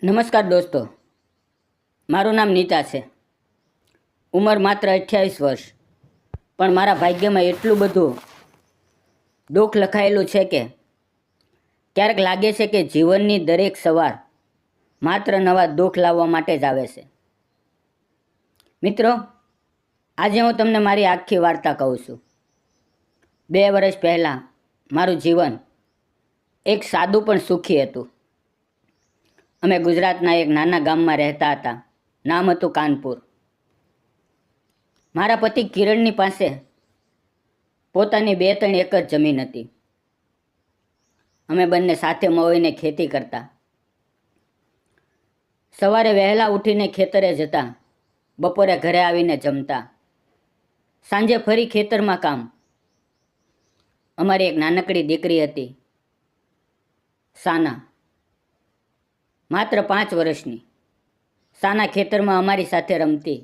નમસ્કાર દોસ્તો, મારું નામ નીતા છે. ઉંમર માત્ર 28 વર્ષ, પણ મારા ભાગ્યમાં એટલું બધું દુઃખ લખાયેલું છે કે ક્યારેક લાગે છે કે જીવનની દરેક સવાર માત્ર નવા દુઃખ લાવવા માટે જ આવે છે. મિત્રો, આજે હું તમને મારી આખી વાર્તા કહું છું. 2 વર્ષ પહેલાં મારું જીવન એક સાદું પણ સુખી હતું. અમે ગુજરાતના એક નાના ગામમાં રહેતા હતા. નામ હતું કાનપુર. મારા પતિ કિરણની પાસે પોતાની 2-3 એકર જમીન હતી. અમે બંને સાથે મળીને ખેતી કરતા. સવારે વહેલા ઉઠીને ખેતરે જતા, બપોરે ઘરે આવીને જમતા, સાંજે ફરી ખેતરમાં કામ. અમારી એક નાનકડી દીકરી હતી, સાના, માત્ર 5 વર્ષની. સાના ખેતરમાં અમારી સાથે રમતી,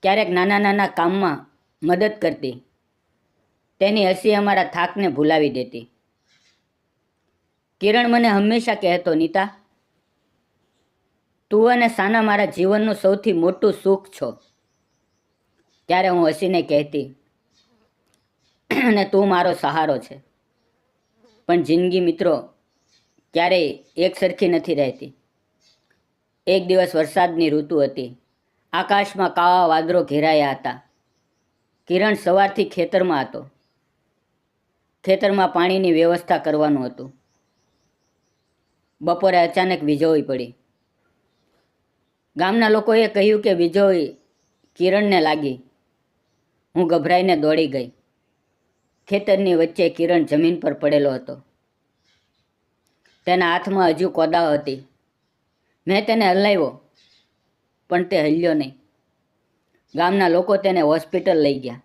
ક્યારેક નાના નાના કામમાં મદદ કરતી. તેની હસી અમારા થાકને ભૂલાવી દેતી. કિરણ મને હંમેશા કહેતો, નીતા, તું અને સાના મારા જીવનનું સૌથી મોટું સુખ છો. ત્યારે હું હસીને કહેતી, અને તું મારો સહારો છે. પણ જિંદગી મિત્રો ક્યારેય એક સરખી નથી રહેતી. એક દિવસ વરસાદની ઋતુ હતી. આકાશમાં કાળા વાદળો ઘેરાયા હતા. કિરણ સવારથી ખેતરમાં હતો. ખેતરમાં પાણીની વ્યવસ્થા કરવાનું હતું. બપોરે અચાનક વીજળી પડી. ગામના લોકોએ કહ્યું કે વીજળી કિરણને લાગી. હું ગભરાઈને દોડી ગઈ. ખેતરની વચ્ચે કિરણ જમીન પર પડેલો હતો. તેના હાથમાં હજુ કોદાળ હતી. મેં તેને હલાવ્યો, પણ તે હલ્યો નહીં. ગામના લોકો તેને હોસ્પિટલ લઈ ગયા,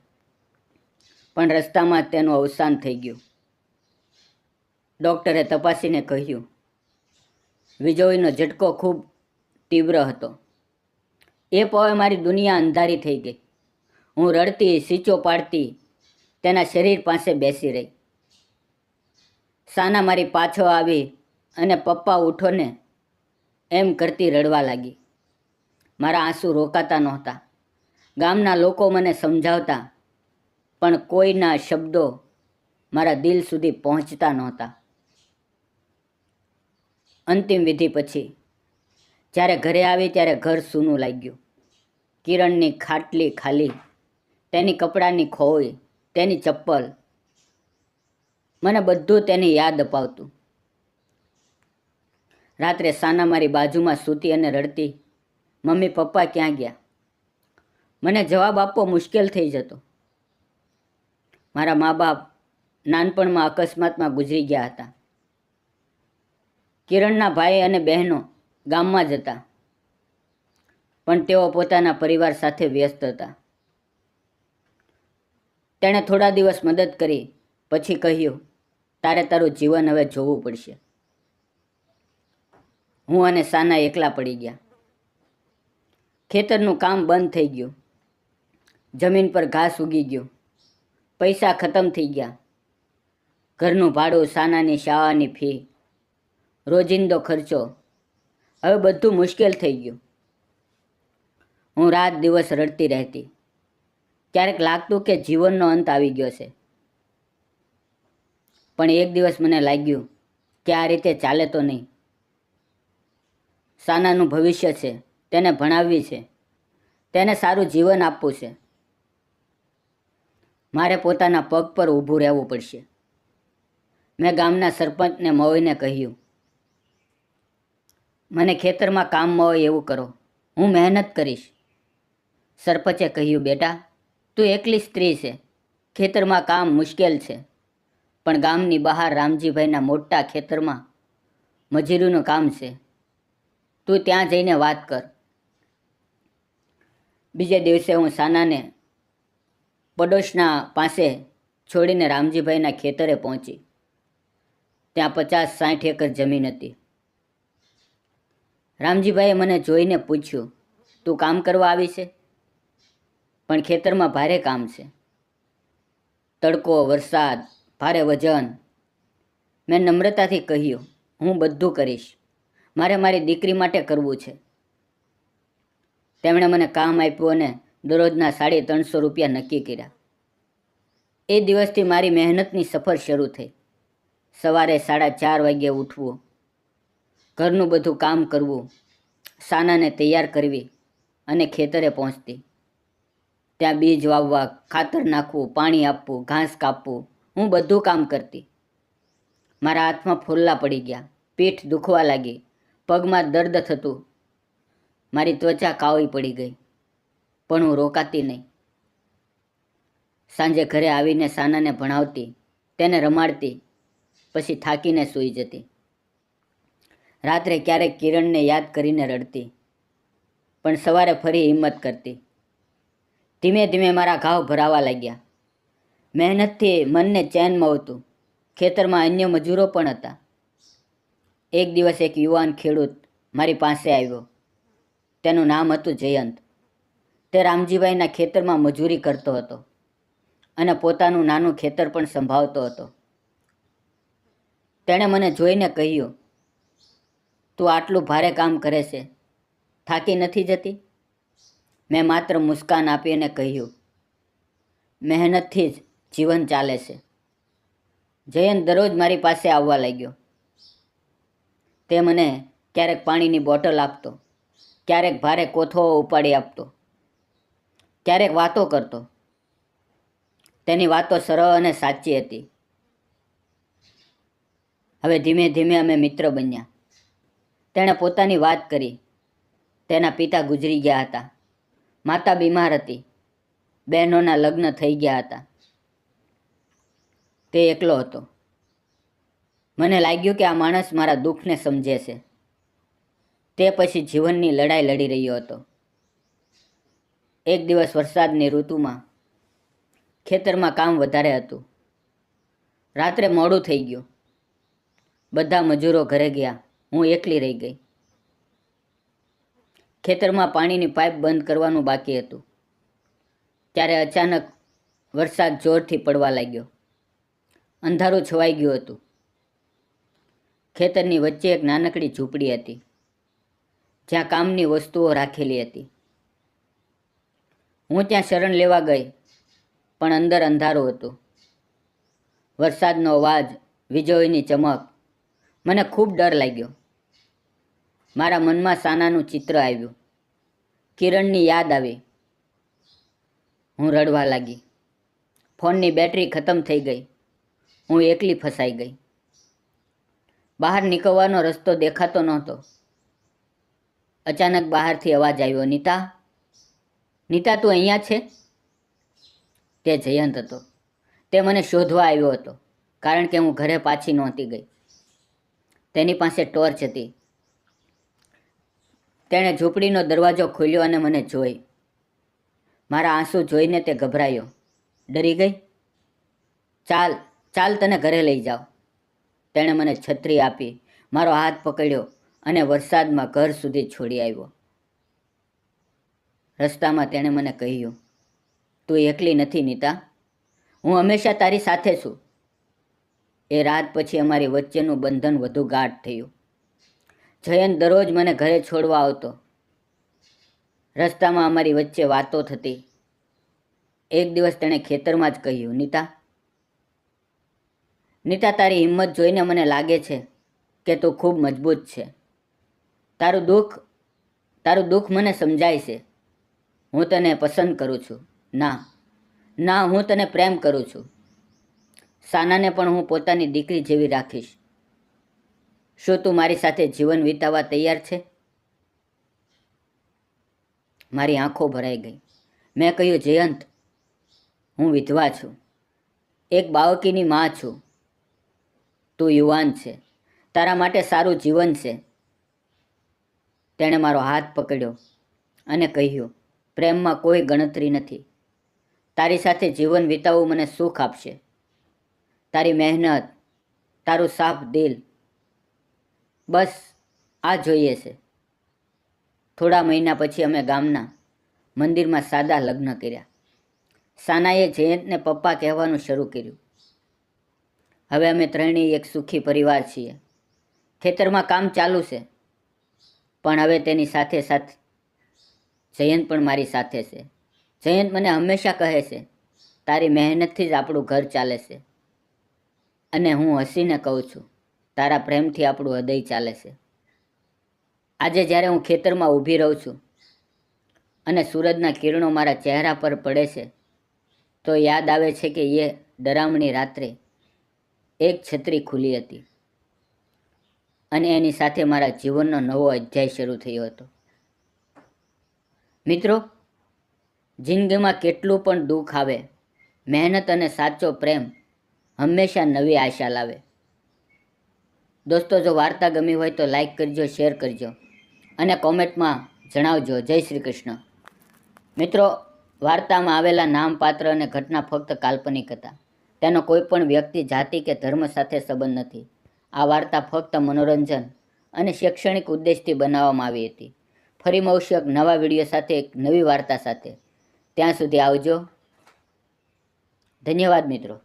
પણ રસ્તામાં જ તેનું અવસાન થઈ ગયું. ડૉક્ટરે તપાસીને કહ્યું, વીજળીનો ઝટકો ખૂબ તીવ્ર હતો. એ પળે મારી દુનિયા અંધારી થઈ ગઈ. હું રડતી, સીંચો પાડતી તેના શરીર પાસે બેસી રહી. સાના મારી પાછળ આવી અને પપ્પા ઉઠો ને એમ કરતી રડવા લાગી. મારા આંસુ રોકાતા નહોતા. ગામના લોકો મને સમજાવતા, પણ કોઈના શબ્દો મારા દિલ સુધી પહોંચતા નહોતા. અંતિમ વિધિ પછી જ્યારે ઘરે આવી ત્યારે ઘર સૂનું લાગ્યું. કિરણની ખાટલી ખાલી, તેની કપડાની ખોળી, તેની ચપ્પલ, મને બધું તેની યાદ અપાવતું. રાત્રે સાના મારી બાજુમાં સૂતી અને રડતી, મમ્મી પપ્પા ક્યાં ગયા? મને જવાબ આપવો મુશ્કેલ થઈ જતો. મારા મા બાપ નાનપણમાં અકસ્માતમાં ગુજરી ગયા હતા. કિરણના ભાઈ અને બહેનો ગામમાં જ હતા, પણ તેઓ પોતાના પરિવાર સાથે વ્યસ્ત હતા. તેણે થોડા દિવસ મદદ કરી, પછી કહ્યું, તારે તારું જીવન હવે જોવું પડશે. હું અને સાના એકલા પડી ગયા. ખેતરનું કામ બંધ થઈ ગયું. જમીન પર ઘાસ ઉગી ગયું. પૈસા ખતમ થઈ ગયા. ઘરનું ભાડું, સાનાની શાળાની ફી, રોજિંદો ખર્ચો, હવે બધું મુશ્કેલ થઈ ગયું. હું રાત દિવસ રડતી રહેતી. ક્યારેક લાગતું કે જીવનનો અંત આવી ગયો છે. પણ એક દિવસ મને લાગ્યું કે આ રીતે ચાલે તો નહીં. સાનાનું ભવિષ્ય છે, તેને ભણાવવી છે, તેને સારું જીવન આપવું છે. મારે પોતાના પગ પર ઊભું રહેવું પડશે. મેં ગામના સરપંચને મળીને કહ્યું, મને ખેતરમાં કામ મળે એવું કરો, હું મહેનત કરીશ. સરપંચે કહ્યું, બેટા, તું એકલી સ્ત્રી છે, ખેતરમાં કામ મુશ્કેલ છે, પણ ગામની બહાર રામજીભાઈના મોટા ખેતરમાં મજૂરીનું કામ છે, તું ત્યાં જઈને વાત કર. બીજે દિવસે હું સાનાને પડોશના પાસે છોડીને રામજીભાઈના ખેતરે પહોંચી. ત્યાં 50-60 એકર જમીન હતી. રામજીભાઈએ મને જોઈને પૂછ્યું, તું કામ કરવા આવી છે? પણ ખેતરમાં ભારે કામ છે, તડકો, વરસાદ, ભારે વજન. મેં નમ્રતાથી કહ્યું, હું બધું કરીશ, મારે મારી દીકરી માટે કરવું છે. તેમણે મને કામ આપ્યું અને દરરોજના 350 રૂપિયા નક્કી કર્યા. એ દિવસથી મારી મહેનતની સફર શરૂ થઈ. સવારે 4:30 વાગ્યે ઉઠવું, ઘરનું બધું કામ કરવું, સાનાને તૈયાર કરવી અને ખેતરે પહોંચતી. ત્યાં બીજ વાવવા, ખાતર નાખવું, પાણી આપવું, ઘાસ કાપવું, હું બધું કામ કરતી. મારા હાથમાં ફોલ્લા પડી ગયા, પીઠ દુખવા લાગી, પગમાં દર્દ થતું, મારી ત્વચા કાળી પડી ગઈ, પણ હું રોકાતી નહીં. સાંજે ઘરે આવીને સાનાને ભણાવતી, તેને રમાડતી, પછી થાકીને સૂઈ જતી. રાત્રે ક્યારેક કિરણને યાદ કરીને રડતી, પણ સવારે ફરી હિંમત કરતી. ધીમે ધીમે મારા ઘાવ ભરાવા લાગ્યા. મહેનતથી મનને ચેન મળતું. ખેતરમાં અન્ય મજૂરો પણ હતા. એક દિવસ એક યુવાન ખેડૂત મારી પાસે આવ્યો. તેનું નામ હતું જયંત. તે રામજીભાઈના ખેતરમાં મજૂરી કરતો હતો અને પોતાનું નાનું ખેતર પણ સંભાળતો હતો. તેણે મને જોઈને કહ્યું, તું આટલું ભારે કામ કરે છે, થાકી નથી જતી? મેં માત્ર મુસ્કાન આપી અને કહ્યું, મહેનતથી જ જીવન ચાલે છે. જયંત દરરોજ મારી પાસે આવવા લાગ્યો. તે મને ક્યારેક પાણીની બોટલ આપતો, ક્યારેક ભારે કોથળો ઉપાડી આપતો, ક્યારેક વાતો કરતો. તેની વાતો સરળ અને સાચી હતી. હવે ધીમે ધીમે અમે મિત્ર બન્યા. તેણે પોતાની વાત કરી. તેના પિતા ગુજરી ગયા હતા, માતા બીમાર હતી, બહેનોના લગ્ન થઈ ગયા હતા. તે એકલો હતો. મને લાગ્યું કે આ માણસ મારા દુઃખને સમજે છે. તે પછી જીવનની લડાઈ લડી રહ્યો હતો. એક દિવસ વરસાદની ઋતુમાં ખેતરમાં કામ વધારે હતું. રાત્રે મોડું થઈ ગયું. બધા મજૂરો ઘરે ગયા. હું એકલી રહી ગઈ. ખેતરમાં પાણીની પાઇપ બંધ કરવાનું બાકી હતું. ત્યારે અચાનક વરસાદ જોરથી પડવા લાગ્યો. અંધારું છવાઈ ગયું હતું. ખેતરની વચ્ચે એક નાનકડી ઝૂંપડી હતી, જ્યાં કામની વસ્તુઓ રાખેલી હતી. હું ત્યાં શરણ લેવા ગઈ, પણ અંદર અંધારું હતું. વરસાદનો અવાજ, વીજળીની ચમક, મને ખૂબ ડર લાગ્યો. મારા મનમાં સાનાનું ચિત્ર આવ્યું. કિરણની યાદ આવી. હું રડવા લાગી. ફોનની બેટરી ખતમ થઈ ગઈ. હું એકલી ફસાઈ ગઈ. બહાર નીકળવાનો રસ્તો દેખાતો નહોતો. અચાનક બહારથી અવાજ આવ્યો, નીતા, નીતા, તું અહીંયા છે? તે જયંત હતો. તે મને શોધવા આવ્યો હતો, કારણ કે હું ઘરે પાછી નહોતી ગઈ. તેની પાસે ટોર્ચ હતી. તેણે ઝૂંપડીનો દરવાજો ખોલ્યો અને મને જોઈ. મારા આંસુ જોઈને તે ગભરાયો. ડરી ગઈ? ચાલ, ચાલ, તને ઘરે લઈ જાઓ. તેણે મને છત્રી આપી, મારો હાથ પકડ્યો અને વરસાદમાં ઘર સુધી છોડી આવ્યો. રસ્તામાં તેણે મને કહ્યું, તું એકલી નથી નીતા, હું હંમેશા તારી સાથે છું. એ રાત પછી અમારી વચ્ચેનું બંધન વધુ ગાઢ થયું. જયંત દરરોજ મને ઘરે છોડવા આવતો. રસ્તામાં અમારી વચ્ચે વાતો થતી. એક દિવસ તેણે ખેતરમાં જ કહ્યું, નીતા, નીતા, તારી હિંમત જોઈને મને લાગે છે કે તું ખૂબ મજબૂત છે. તારું દુઃખ મને સમજાય છે. હું તને પસંદ કરું છું. ના, હું તને પ્રેમ કરું છું. સાનાને પણ હું પોતાની દીકરી જેવી રાખીશ. શું તું મારી સાથે જીવન વિતાવવા તૈયાર છે? મારી આંખો ભરાઈ ગઈ. મેં કહ્યું, જયંત, હું વિધવા છું, એક બાળકીની મા છું. તું યુવાન છે, તારા માટે સારું જીવન છે. તેણે મારો હાથ પકડ્યો અને કહ્યું, પ્રેમમાં કોઈ ગણતરી નથી. તારી સાથે જીવન વિતાવવું મને સુખ આપશે. તારી મહેનત, તારું સાફ દિલ, બસ આ જોઈએ છે. થોડા મહિના પછી અમે ગામના મંદિરમાં સાદા લગ્ન કર્યા. સાનાએ જયંતને પપ્પા કહેવાનું શરૂ કર્યું. હવે અમે ત્રણેય એક સુખી પરિવાર છીએ. ખેતરમાં કામ ચાલુ છે. પણ હવે તેની સાથે સાથે જયંત પણ મારી સાથે છે. જયંત મને હંમેશા કહે છે, તારી મહેનતથી જ આપણું ઘર ચાલે છે. અને હું હસીને કહું છું, તારા પ્રેમથી આપણું હૃદય ચાલે છે. આજે જ્યારે હું ખેતરમાં ઊભી રહું છું અને સૂરજના કિરણો મારા ચહેરા પર પડે છે, તો યાદ આવે છે કે એ ડરામણી રાત્રે એક છત્રી ખુલી હતી અને એની સાથે મારા જીવનનો નવો અધ્યાય શરૂ થયો હતો. મિત્રો, જિંદગીમાં કેટલું પણ દુઃખ આવે, મહેનત અને સાચો પ્રેમ હંમેશા નવી આશા લાવે. દોસ્તો, જો વાર્તા ગમી હોય તો લાઈક કરજો, શેર કરજો અને કોમેન્ટમાં જણાવજો જય શ્રી કૃષ્ણ. મિત્રો, વાર્તામાં આવેલા નામ, પાત્ર અને ઘટના ફક્ત કાલ્પનિક હતા. તેનો કોઈ પણ વ્યક્તિ, જાતિ કે ધર્મ સાથે સંબંધ નથી. આ વાર્તા ફક્ત મનોરંજન અને શૈક્ષણિક ઉદ્દેશથી બનાવવામાં આવી હતી. ફરી મળશું એક નવા વિડીયો સાથે, એક નવી વાર્તા સાથે. ત્યાં સુધી આવજો. ધન્યવાદ મિત્રો.